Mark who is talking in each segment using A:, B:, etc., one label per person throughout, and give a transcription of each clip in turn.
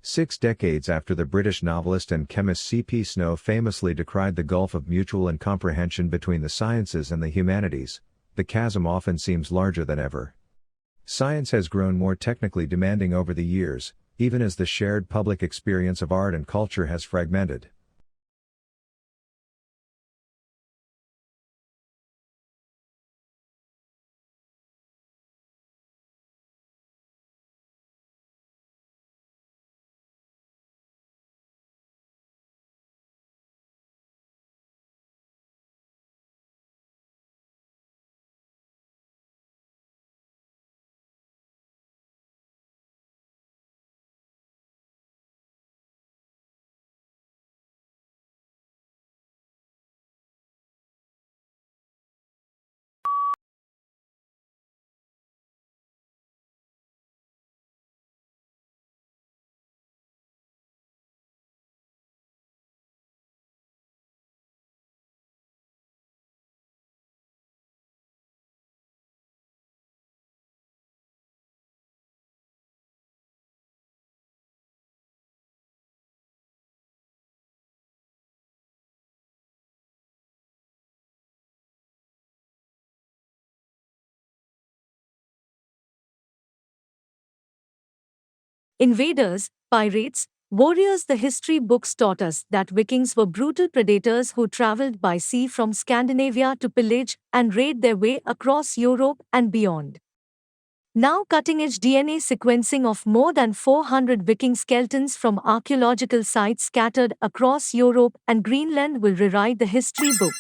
A: 6 decades after the British novelist and chemist C.P. Snow famously decried the gulf of mutual incomprehension between the sciences and the humanities, the chasm often seems larger than ever. Science has grown more technically demanding over the years, even as the shared public experience of art and culture has fragmented.
B: Invaders, pirates, warriors. The history books taught us that Vikings were brutal predators who traveled by sea from Scandinavia to pillage and raid their way across Europe and beyond. Now, cutting-edge DNA sequencing of more than 400 Viking skeletons from archaeological sites scattered across Europe and Greenland will rewrite the history book.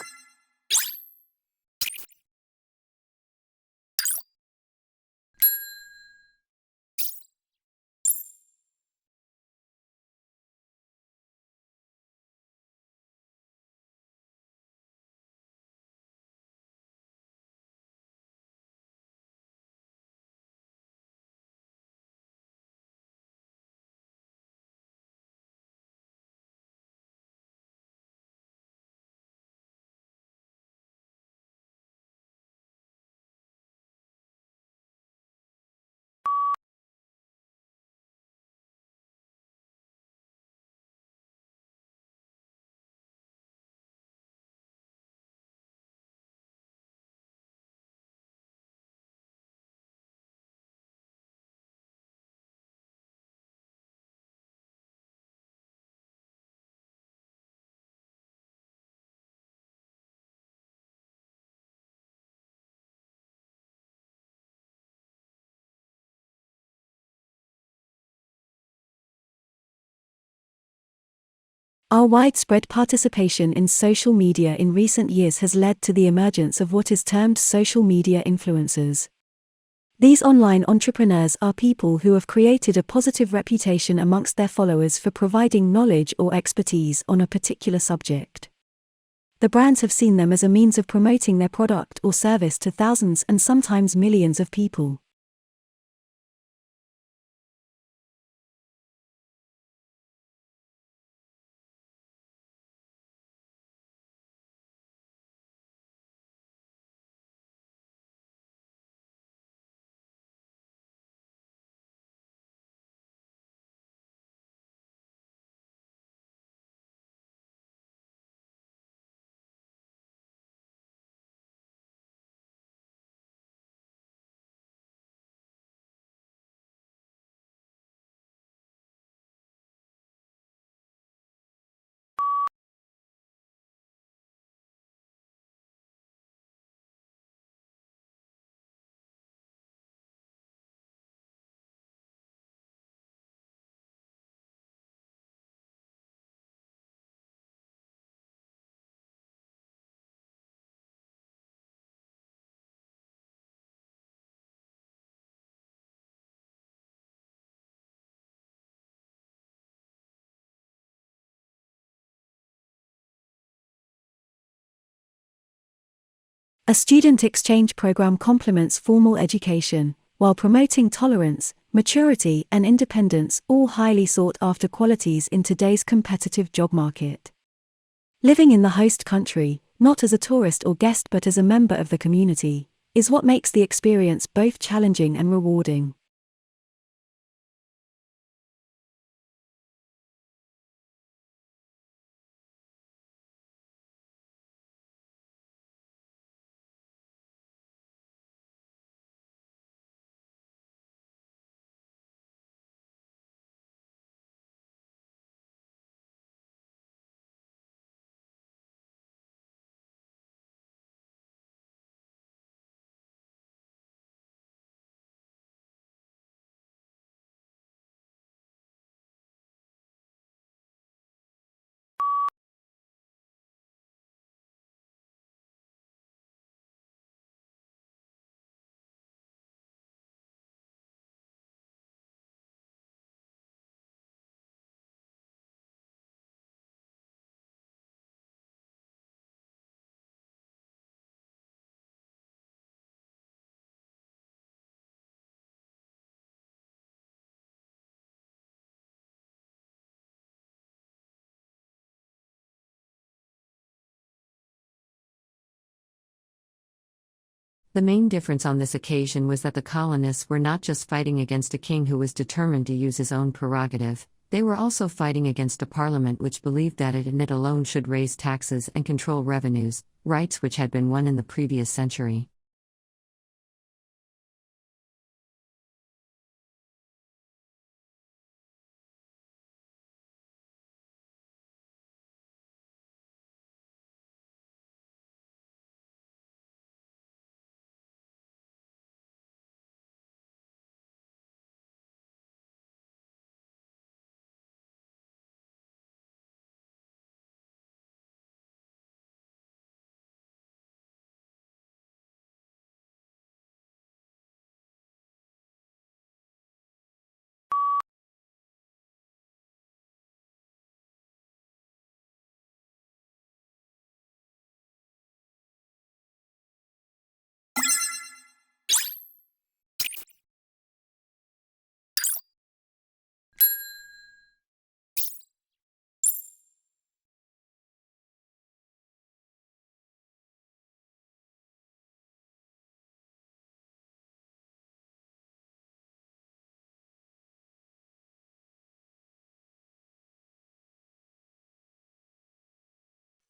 C: Our widespread participation in social media in recent years has led to the emergence of what is termed social media influencers. These online entrepreneurs are people who have created a positive reputation amongst their followers for providing knowledge or expertise on a particular subject. The brands have seen them as a means of promoting their product or service to thousands and sometimes millions of people. A student exchange program complements formal education, while promoting tolerance, maturity, and independence, all highly sought-after qualities in today's competitive job market. Living in the host country, not as a tourist or guest but as a member of the community, is what makes the experience both challenging and rewarding.
D: The main difference on this occasion was that the colonists were not just fighting against a king who was determined to use his own prerogative, they were also fighting against a parliament which believed that it and it alone should raise taxes and control revenues, rights which had been won in the previous century.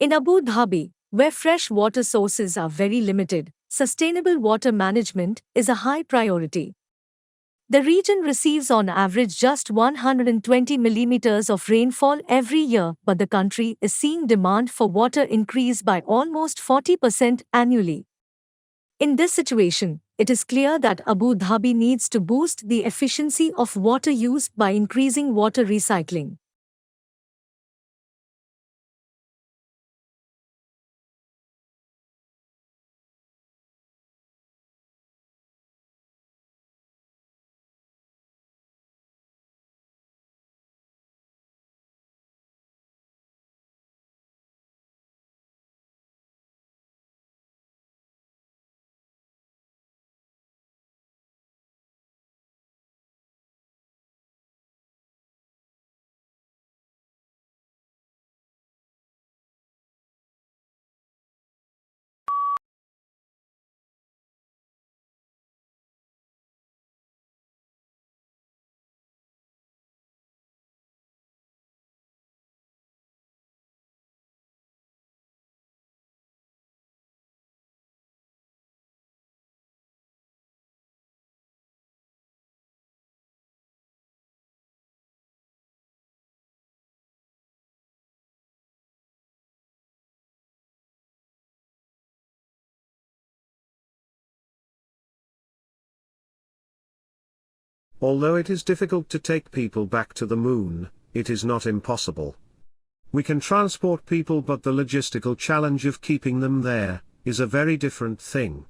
B: In Abu Dhabi, where fresh water sources are very limited, sustainable water management is a high priority. The region receives on average just 120 millimeters of rainfall every year, but the country is seeing demand for water increase by almost 40% annually. In this situation, it is clear that Abu Dhabi needs to boost the efficiency of water use by increasing water recycling.
E: Although it is difficult to take people back to the moon, it is not impossible. We can transport people, but the logistical challenge of keeping them there is a very different thing.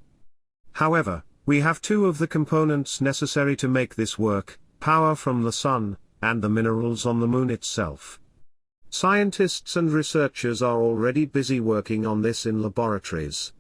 E: However, we have two of the components necessary to make this work: power from the sun, and the minerals on the moon itself. Scientists and researchers are already busy working on this in laboratories.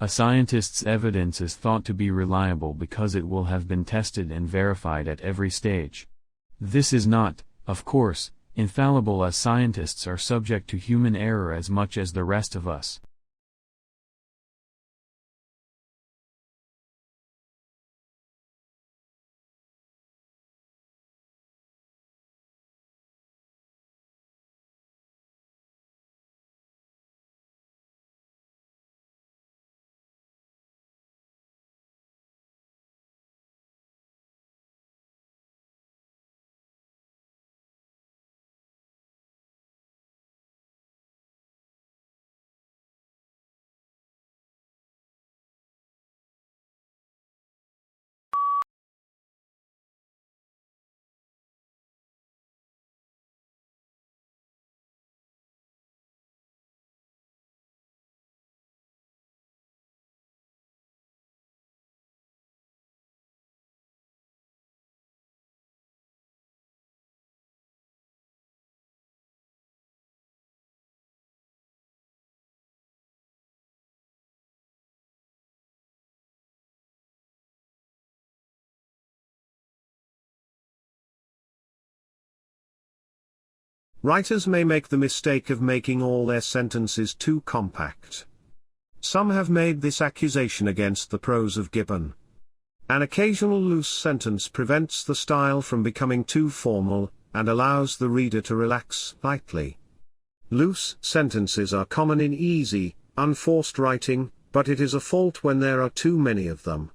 F: A scientist's evidence is thought to be reliable because it will have been tested and verified at every stage. This is not, of course, infallible, as scientists are subject to human error as much as the rest of us.
E: Writers may make the mistake of making all their sentences too compact. Some have made this accusation against the prose of Gibbon. An occasional loose sentence prevents the style from becoming too formal, and allows the reader to relax lightly. Loose sentences are common in easy, unforced writing, but it is a fault when there are too many of them.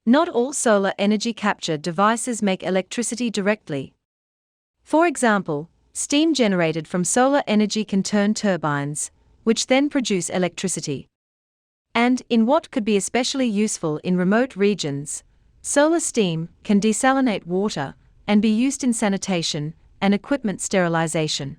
G: Not all solar energy capture devices make electricity directly. For example, steam generated from solar energy can turn turbines, which then produce electricity. And, in what could be especially useful in remote regions, solar steam can desalinate water and be used in sanitation and equipment sterilization.